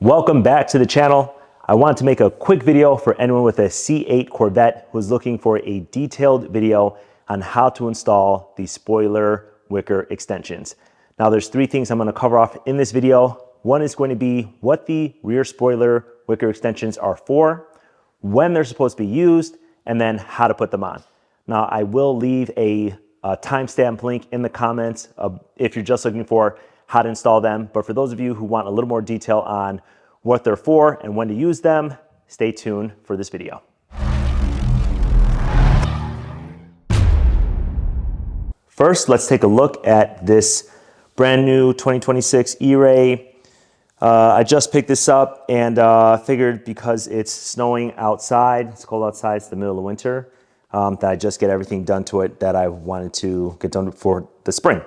Welcome back to the channel. I want to make a quick video for anyone with a C8 Corvette who's looking for a detailed video on how to install the spoiler wicker extensions. Now there's three things I'm going to cover off in this video. One is going to be what the rear spoiler wicker extensions are for, when they're supposed to be used, and then how to put them on. Now I will leave a timestamp link in the comments if you're just looking for how to install them. But for those of you who want a little more detail on what they're for and when to use them, stay tuned for this video. First, let's take a look at this brand new 2026 E-Ray. I just picked this up and figured because it's snowing outside, it's cold outside, it's the middle of winter, that I just get everything done to it that I wanted to get done for the spring.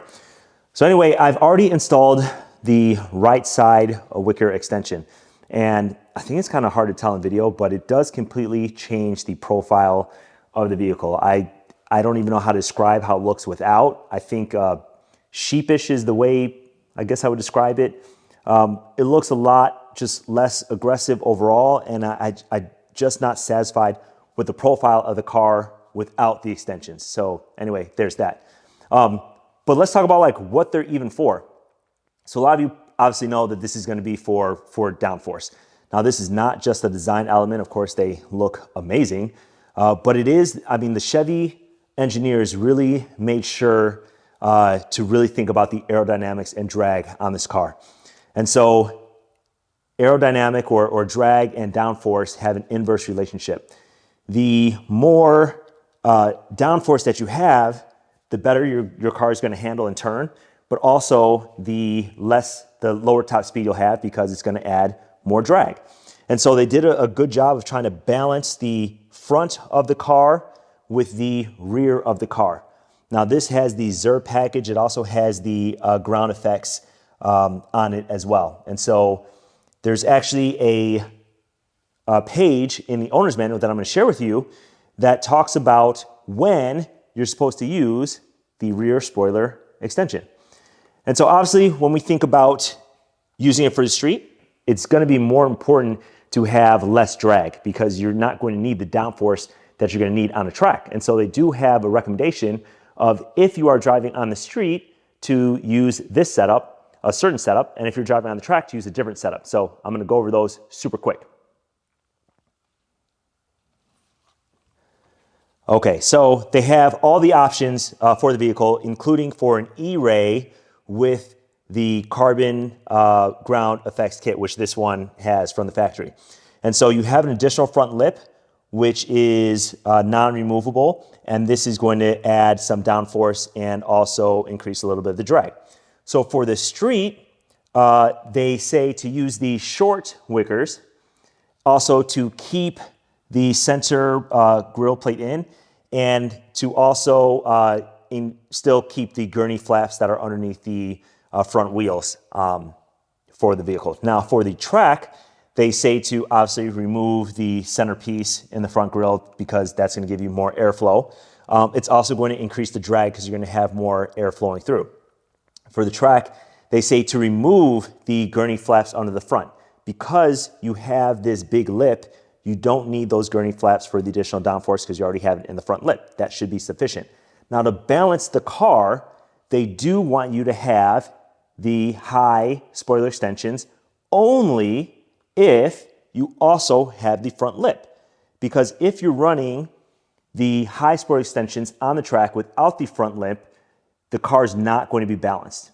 So anyway, I've already installed the right side wicker extension. And I think it's kind of hard to tell in video, but it does completely change the profile of the vehicle. I don't even know how to describe how it looks without. I think sheepish is the way I guess I would describe it. It looks a lot just less aggressive overall, and I just not satisfied with the profile of the car without the extensions. So anyway, there's that. But let's talk about like what they're even for. So a lot of you obviously know that this is going to be for downforce. Now this is not just a design element. Of course, they look amazing, but it is, I mean, the Chevy engineers really made sure to really think about the aerodynamics and drag on this car. And so aerodynamic or drag and downforce have an inverse relationship. The more downforce that you have, the better your car is going to handle and turn, but also the lower top speed you'll have because it's going to add more drag. And so they did a good job of trying to balance the front of the car with the rear of the car. Now this has the ZER package. It also has the ground effects on it as well. And so there's actually a page in the owner's manual that I'm going to share with you that talks about when you're supposed to use the rear spoiler extension. And so obviously when we think about using it for the street, it's going to be more important to have less drag because you're not going to need the downforce that you're going to need on a track. And so they do have a recommendation of if you are driving on the street to use this setup, a certain setup, and if you're driving on the track to use a different setup. So I'm going to go over those super quick. Okay, so they have all the options for the vehicle, including for an E-Ray with the carbon ground effects kit, which this one has from the factory. And so you have an additional front lip, which is non-removable, and this is going to add some downforce and also increase a little bit of the drag. So for the street, they say to use the short wickers, also to keep the center grill plate in, and to also still keep the gurney flaps that are underneath the front wheels for the vehicle. Now for the track, they say to obviously remove the centerpiece in the front grille because that's going to give you more airflow. It's also going to increase the drag because you're going to have more air flowing through. For the track, they say to remove the gurney flaps under the front. Because you have this big lip, you don't need those gurney flaps for the additional downforce because you already have it in the front lip. That should be sufficient. Now to balance the car, they do want you to have the high spoiler extensions only if you also have the front lip. Because if you're running the high spoiler extensions on the track without the front lip, the car is not going to be balanced.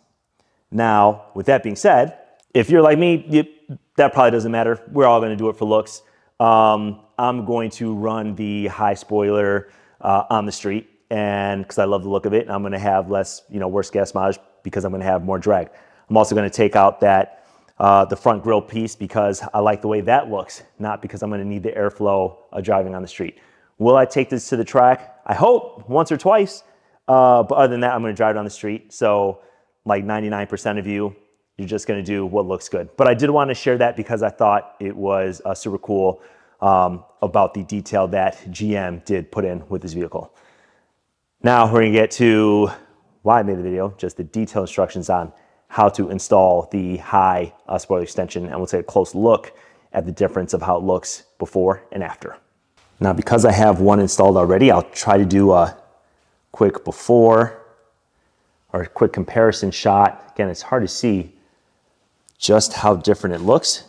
Now, with that being said, if you're like me, that probably doesn't matter. We're all going to do it for looks. I'm going to run the high spoiler on the street, and because I love the look of it, and I'm going to have less, worse gas mileage because I'm going to have more drag. I'm also going to take out that the front grille piece because I like the way that looks, not because I'm going to need the airflow driving on the street. Will I take this to the track? I hope once or twice, but other than that, I'm going to drive it on the street. So like 99% of you, you're just going to do what looks good. But I did want to share that because I thought it was super cool about the detail that GM did put in with this vehicle. Now we're going to get to why I made the video, just the detailed instructions on how to install the high spoiler extension, and we'll take a close look at the difference of how it looks before and after. Now, because I have one installed already, I'll try to do a quick before or a quick comparison shot. Again, it's hard to see just how different it looks.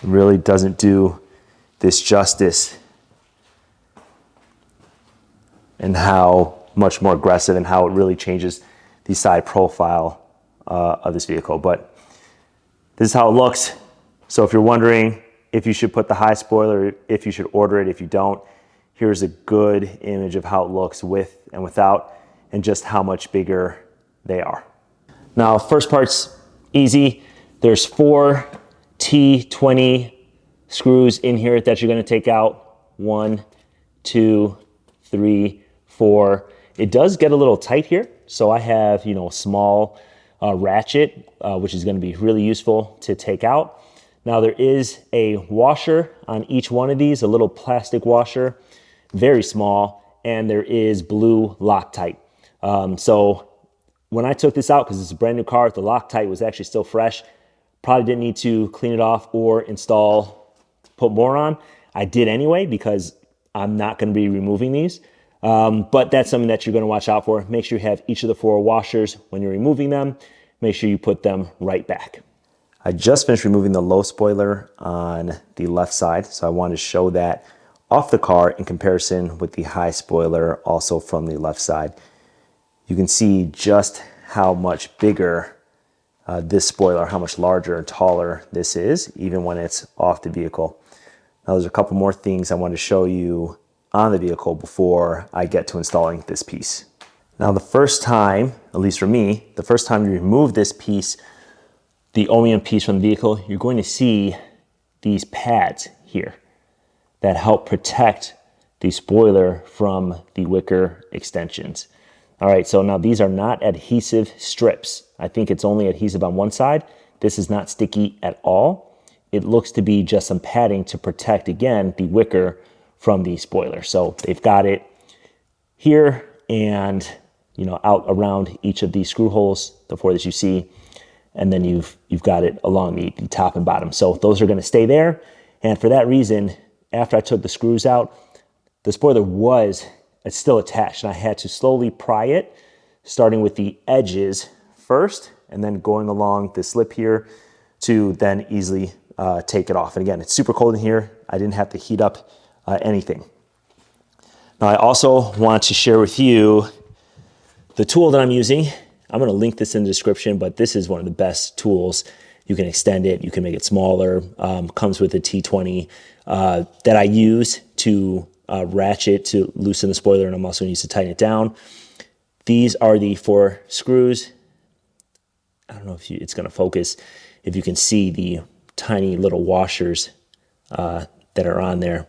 It really doesn't do this justice and how much more aggressive and how it really changes the side profile of this vehicle. But this is how it looks. So if you're wondering if you should put the high spoiler, if you should order it, if you don't, here's a good image of how it looks with and without, and just how much bigger they are. Now, first part's easy. There's 4 T20 screws in here that you're going to take out. 1, 2, 3, 4. It does get a little tight here, so I have, a small ratchet, which is going to be really useful to take out. Now, there is a washer on each one of these, a little plastic washer, very small, and there is blue Loctite. So when I took this out, because it's a brand new car, the Loctite was actually still fresh. Probably didn't need to clean it off or put more on. I did anyway, because I'm not going to be removing these. But that's something that you're going to watch out for. Make sure you have each of the 4 washers when you're removing them. Make sure you put them right back. I just finished removing the low spoiler on the left side, so I wanted to show that off the car in comparison with the high spoiler also from the left side. You can see just how much bigger this spoiler, how much larger and taller this is, even when it's off the vehicle. Now, there's a couple more things I want to show you on the vehicle before I get to installing this piece. Now, the first time, at least for me, the first time you remove this piece, the OEM piece from the vehicle, you're going to see these pads here that help protect the spoiler from the Wicker extensions. All right, so now these are not adhesive strips. I think it's only adhesive on one side. This is not sticky at all. It looks to be just some padding to protect, again, the Wicker from the spoiler. So they've got it here and, out around each of these screw holes, the 4 that you see, and then you've got it along the top and bottom. So those are going to stay there. And for that reason, after I took the screws out, the spoiler it's still attached, and I had to slowly pry it, starting with the edges first, and then going along the slip here to then easily take it off. And again, it's super cold in here. I didn't have to heat up anything. Now, I also want to share with you the tool that I'm using. I'm going to link this in the description, but this is one of the best tools. You can extend it, you can make it smaller. Comes with a T20 that I use to ratchet to loosen the spoiler, and I'm also going to use to tighten it down. These are the 4 screws. I don't know if it's going to focus, if you can see the tiny little washers that are on there,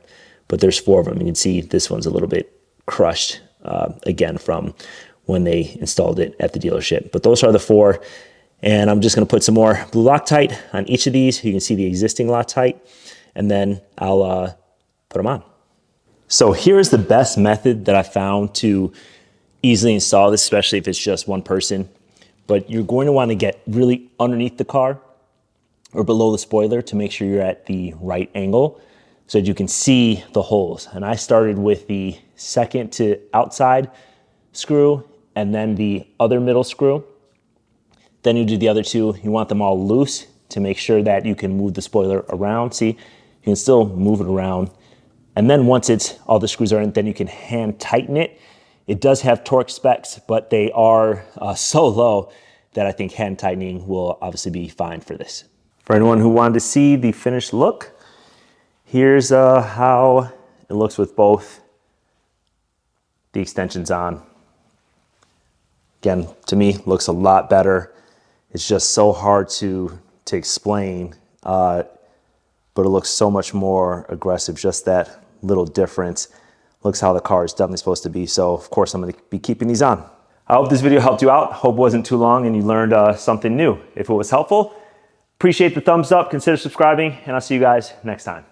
but there's 4 of them. You can see this one's a little bit crushed, again, from when they installed it at the dealership. But those are the 4, and I'm just going to put some more blue Loctite on each of these. You can see the existing Loctite, and then I'll put them on. So here's the best method that I found to easily install this, especially if it's just one person. But you're going to want to get really underneath the car or below the spoiler to make sure you're at the right angle so that you can see the holes. And I started with the second to outside screw and then the other middle screw. Then you do the other 2. You want them all loose to make sure that you can move the spoiler around. See, you can still move it around. And then once all the screws are in, then you can hand tighten it. It does have torque specs, but they are so low that I think hand tightening will obviously be fine for this. For anyone who wanted to see the finished look, here's how it looks with both the extensions on. Again, to me, looks a lot better. It's just so hard to explain, but it looks so much more aggressive, just that little difference. Looks how the car is definitely supposed to be. So of course I'm going to be keeping these on. I hope this video helped you out. Hope it wasn't too long and you learned something new. If it was helpful, appreciate the thumbs up, consider subscribing, and I'll see you guys next time.